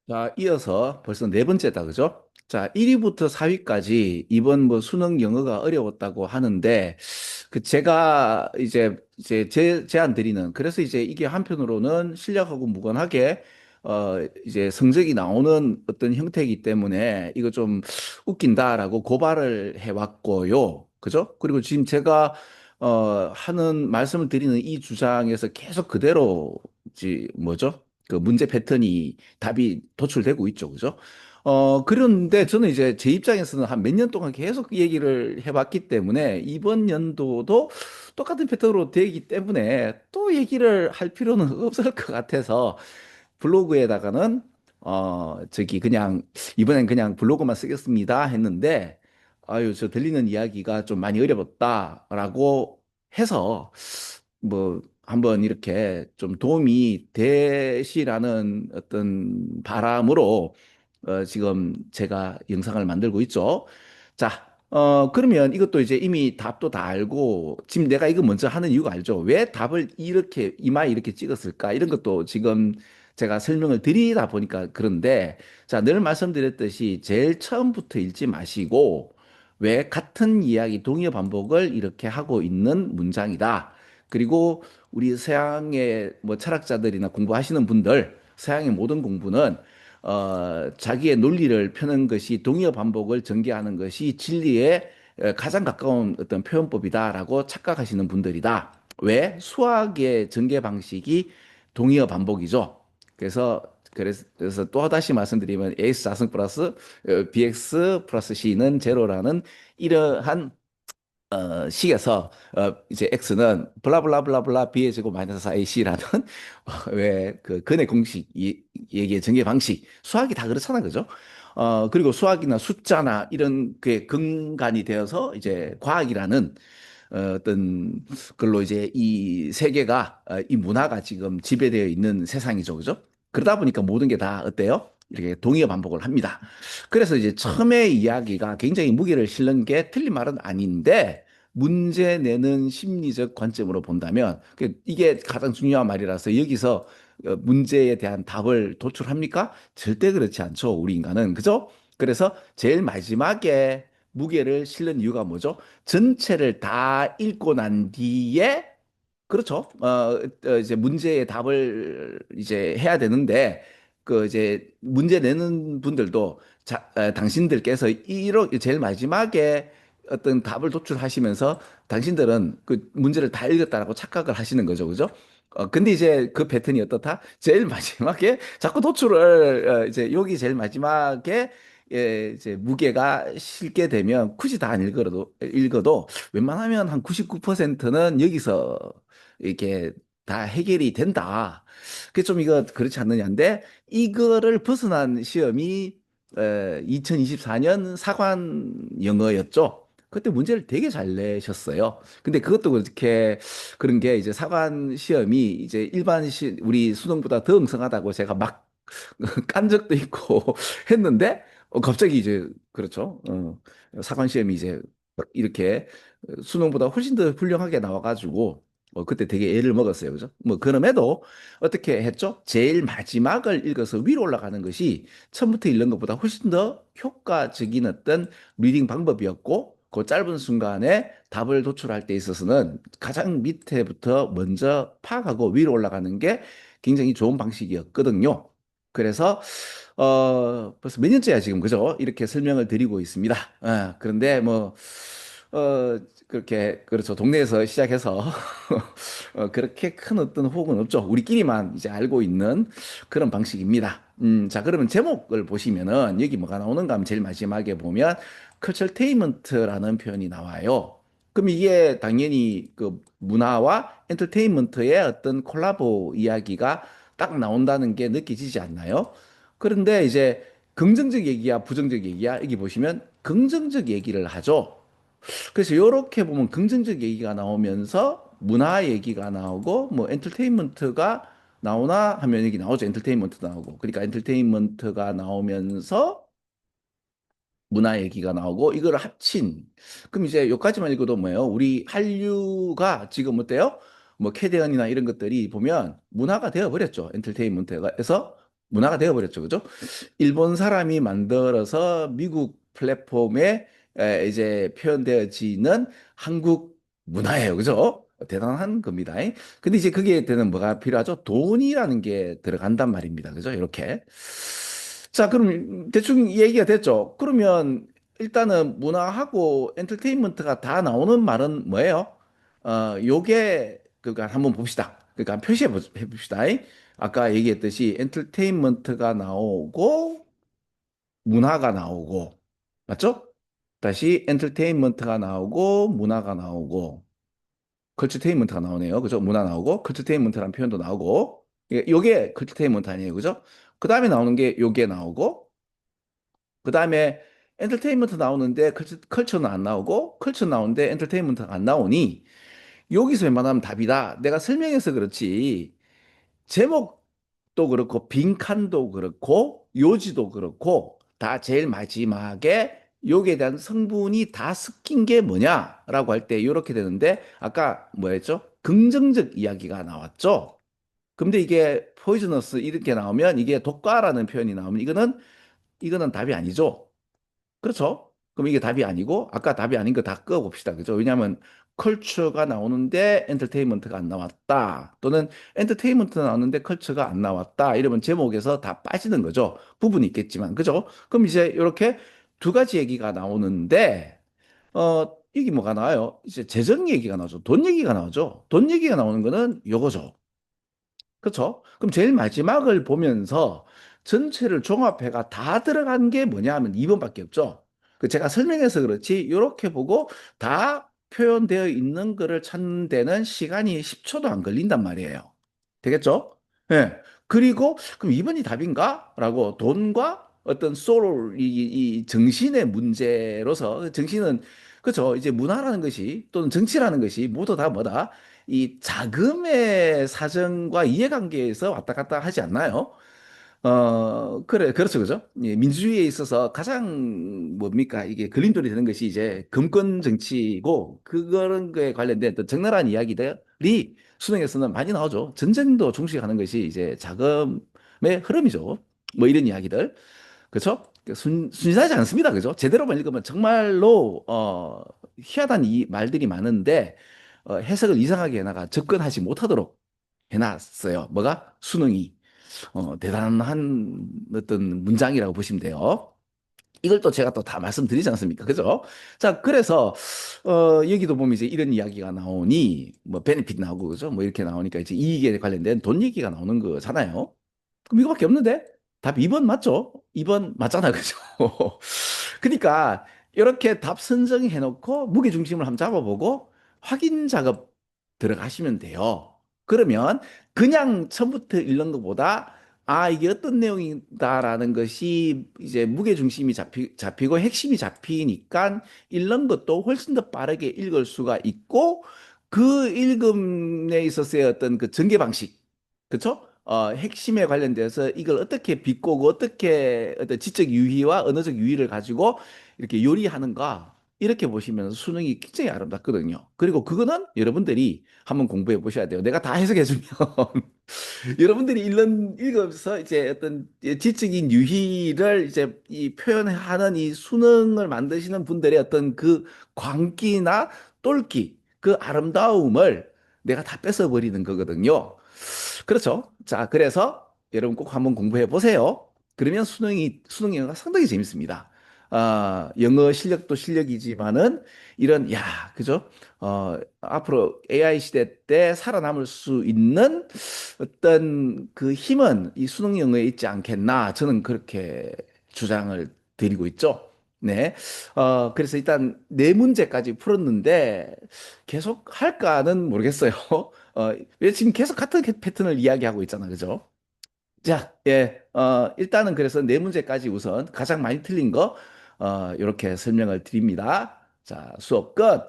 자, 이어서 벌써 네 번째다, 그죠? 자, 1위부터 4위까지 이번 뭐 수능 영어가 어려웠다고 하는데, 제가 이제 제안 드리는, 그래서 이제 이게 한편으로는 실력하고 무관하게, 이제 성적이 나오는 어떤 형태이기 때문에 이거 좀 웃긴다라고 고발을 해왔고요. 그죠? 그리고 지금 제가, 하는, 말씀을 드리는 이 주장에서 계속 그대로, 뭐죠? 그 문제 패턴이 답이 도출되고 있죠. 그죠? 그런데 저는 이제 제 입장에서는 한 몇 년 동안 계속 그 얘기를 해봤기 때문에 이번 연도도 똑같은 패턴으로 되기 때문에 또 얘기를 할 필요는 없을 것 같아서 블로그에다가는 저기 그냥 이번엔 그냥 블로그만 쓰겠습니다 했는데 아유 저 들리는 이야기가 좀 많이 어려웠다라고 해서 뭐 한번 이렇게 좀 도움이 되시라는 어떤 바람으로 지금 제가 영상을 만들고 있죠. 자, 그러면 이것도 이제 이미 답도 다 알고, 지금 내가 이거 먼저 하는 이유가 알죠? 왜 답을 이렇게, 이마에 이렇게 찍었을까? 이런 것도 지금 제가 설명을 드리다 보니까 그런데, 자, 늘 말씀드렸듯이 제일 처음부터 읽지 마시고, 왜 같은 이야기, 동의 반복을 이렇게 하고 있는 문장이다. 그리고 우리 서양의 뭐 철학자들이나 공부하시는 분들, 서양의 모든 공부는 자기의 논리를 펴는 것이 동의어 반복을 전개하는 것이 진리에 가장 가까운 어떤 표현법이다라고 착각하시는 분들이다. 왜? 수학의 전개 방식이 동의어 반복이죠. 그래서 또 다시 말씀드리면 ax 자승 플러스 bx 플러스 c는 제로라는 이러한 식에서 이제 x는 블라블라블라블라 b의 제곱 마이너스 4ac라는 왜 그 근의 공식 얘기의 전개 방식 수학이 다 그렇잖아 그죠? 그리고 수학이나 숫자나 이런 그 근간이 되어서 이제 과학이라는 어떤 걸로 이제 이 세계가 이 문화가 지금 지배되어 있는 세상이죠 그죠? 그러다 보니까 모든 게 다 어때요? 이렇게 동의어 반복을 합니다. 그래서 이제 처음에 이야기가 굉장히 무게를 실는 게 틀린 말은 아닌데 문제 내는 심리적 관점으로 본다면 이게 가장 중요한 말이라서 여기서 문제에 대한 답을 도출합니까? 절대 그렇지 않죠. 우리 인간은. 그죠? 그래서 제일 마지막에 무게를 실는 이유가 뭐죠? 전체를 다 읽고 난 뒤에 그렇죠. 이제 문제의 답을 이제 해야 되는데, 이제 문제 내는 분들도 당신들께서 이렇게 제일 마지막에 어떤 답을 도출하시면서 당신들은 그 문제를 다 읽었다라고 착각을 하시는 거죠. 그죠? 근데 이제 그 패턴이 어떻다? 제일 마지막에 자꾸 도출을, 이제 여기 제일 마지막에 이제 무게가 실게 되면 굳이 다 안 읽어도 웬만하면 한 99%는 여기서 이렇게 다 해결이 된다. 그게 좀 이거 그렇지 않느냐인데 이거를 벗어난 시험이 2024년 사관 영어였죠. 그때 문제를 되게 잘 내셨어요. 근데 그것도 그렇게 그런 게 이제 사관 시험이 이제 우리 수능보다 더 응성하다고 제가 막 깐 적도 있고 했는데 갑자기 이제 그렇죠. 사관 시험이 이제 막 이렇게 수능보다 훨씬 더 훌륭하게 나와가지고 그때 되게 애를 먹었어요. 그죠? 뭐 그럼에도 어떻게 했죠? 제일 마지막을 읽어서 위로 올라가는 것이 처음부터 읽는 것보다 훨씬 더 효과적인 어떤 리딩 방법이었고 그 짧은 순간에 답을 도출할 때 있어서는 가장 밑에부터 먼저 파악하고 위로 올라가는 게 굉장히 좋은 방식이었거든요. 그래서 벌써 몇 년째야 지금 그죠? 이렇게 설명을 드리고 있습니다. 그런데 뭐 그렇게 그렇죠. 동네에서 시작해서 그렇게 큰 어떤 호응은 없죠. 우리끼리만 이제 알고 있는 그런 방식입니다. 자, 그러면 제목을 보시면은 여기 뭐가 나오는가 하면 제일 마지막에 보면 컬처테인먼트라는 표현이 나와요. 그럼 이게 당연히 그 문화와 엔터테인먼트의 어떤 콜라보 이야기가 딱 나온다는 게 느껴지지 않나요? 그런데 이제 긍정적 얘기야, 부정적 얘기야? 여기 보시면 긍정적 얘기를 하죠. 그래서 이렇게 보면 긍정적 얘기가 나오면서 문화 얘기가 나오고 뭐 엔터테인먼트가 나오나 하면 여기 나오죠. 엔터테인먼트 나오고. 그러니까 엔터테인먼트가 나오면서 문화 얘기가 나오고 이걸 합친. 그럼 이제 여기까지만 읽어도 뭐예요? 우리 한류가 지금 어때요? 뭐 캐대언이나 이런 것들이 보면 문화가 되어 버렸죠. 엔터테인먼트가. 그래서 문화가 되어버렸죠. 그죠? 일본 사람이 만들어서 미국 플랫폼에 이제 표현되어지는 한국 문화예요. 그죠? 대단한 겁니다. 근데 이제 그게 되는 뭐가 필요하죠? 돈이라는 게 들어간단 말입니다. 그죠? 이렇게. 자, 그럼 대충 얘기가 됐죠? 그러면 일단은 문화하고 엔터테인먼트가 다 나오는 말은 뭐예요? 요게, 그러니까 한번 봅시다. 그러니까 해봅시다. 아까 얘기했듯이 엔터테인먼트가 나오고 문화가 나오고 맞죠? 다시 엔터테인먼트가 나오고 문화가 나오고 컬처테인먼트가 나오네요. 그죠? 문화 나오고 컬처테인먼트라는 표현도 나오고 요게 컬처테인먼트 아니에요. 그죠? 그 다음에 나오는 게 요게 나오고 그 다음에 엔터테인먼트 나오는데 컬처는 안 나오고 컬처 나오는데 엔터테인먼트가 안 나오니 여기서 웬만하면 답이다. 내가 설명해서 그렇지. 제목도 그렇고 빈칸도 그렇고 요지도 그렇고 다 제일 마지막에 여기에 대한 성분이 다 섞인 게 뭐냐라고 할 때 이렇게 되는데 아까 뭐였죠? 긍정적 이야기가 나왔죠. 근데 이게 포이즈너스 이렇게 나오면 이게 독과라는 표현이 나오면 이거는 답이 아니죠. 그렇죠? 그럼 이게 답이 아니고 아까 답이 아닌 거 다 끄어봅시다. 그죠? 왜냐하면 컬처가 나오는데 엔터테인먼트가 안 나왔다. 또는 엔터테인먼트 나오는데 컬처가 안 나왔다. 이러면 제목에서 다 빠지는 거죠. 부분이 있겠지만. 그죠? 그럼 이제 이렇게 두 가지 얘기가 나오는데 이게 뭐가 나와요? 이제 재정 얘기가 나오죠. 돈 얘기가 나오죠. 돈 얘기가 나오는 거는 요거죠. 그렇죠? 그럼 제일 마지막을 보면서 전체를 종합해가 다 들어간 게 뭐냐 하면 2번밖에 없죠. 그 제가 설명해서 그렇지 이렇게 보고 다 표현되어 있는 거를 찾는 데는 시간이 10초도 안 걸린단 말이에요. 되겠죠? 예. 그리고 그럼 2번이 답인가? 라고 돈과 어떤 소울, 이 정신의 문제로서 정신은 그렇죠. 이제 문화라는 것이 또는 정치라는 것이 모두 다 뭐다? 이 자금의 사정과 이해관계에서 왔다 갔다 하지 않나요? 그래, 그렇죠, 그죠? 예, 민주주의에 있어서 가장 뭡니까? 이게 걸림돌이 되는 것이 이제 금권 정치고, 그런 거에 관련된 또 적나라한 이야기들이 수능에서는 많이 나오죠. 전쟁도 종식하는 것이 이제 자금의 흐름이죠. 뭐 이런 이야기들. 그렇죠? 순수하지 않습니다. 그죠? 제대로만 읽으면 정말로 희한한 이 말들이 많은데 해석을 이상하게 해나가 접근하지 못하도록 해놨어요. 뭐가? 수능이. 대단한 어떤 문장이라고 보시면 돼요. 이걸 또 제가 또 다 말씀드리지 않습니까? 그죠? 자, 그래서, 여기도 보면 이제 이런 이야기가 나오니, 뭐, 베네핏 나오고, 그죠? 뭐, 이렇게 나오니까 이제 이익에 관련된 돈 얘기가 나오는 거잖아요. 그럼 이거밖에 없는데? 답 2번 맞죠? 2번 맞잖아, 그죠? 그러니까, 이렇게 답 선정해 놓고, 무게중심을 한번 잡아보고, 확인 작업 들어가시면 돼요. 그러면, 그냥 처음부터 읽는 것보다, 아, 이게 어떤 내용이다라는 것이 이제 무게중심이 잡히고 핵심이 잡히니까 읽는 것도 훨씬 더 빠르게 읽을 수가 있고 그 읽음에 있어서의 어떤 그 전개 방식, 그쵸? 핵심에 관련돼서 이걸 어떻게 비꼬고 어떻게 어떤 지적 유희와 언어적 유희를 가지고 이렇게 요리하는가 이렇게 보시면 수능이 굉장히 아름답거든요. 그리고 그거는 여러분들이 한번 공부해 보셔야 돼요. 내가 다 해석해 주면 여러분들이 읽으면서 이제 어떤 지적인 유희를 이제 이 표현하는 이 수능을 만드시는 분들의 어떤 그 광기나 똘끼, 그 아름다움을 내가 다 뺏어버리는 거거든요. 그렇죠. 자, 그래서 여러분 꼭 한번 공부해 보세요. 그러면 수능 영어가 상당히 재밌습니다. 영어 실력도 실력이지만은 이런, 야, 그죠? 앞으로 AI 시대 때 살아남을 수 있는 어떤 그 힘은 이 수능 영어에 있지 않겠나. 저는 그렇게 주장을 드리고 있죠. 네. 그래서 일단 네 문제까지 풀었는데 계속 할까는 모르겠어요. 왜 지금 계속 같은 패턴을 이야기하고 있잖아. 그죠? 자, 예, 일단은 그래서 네 문제까지 우선 가장 많이 틀린 거, 이렇게 설명을 드립니다. 자, 수업 끝.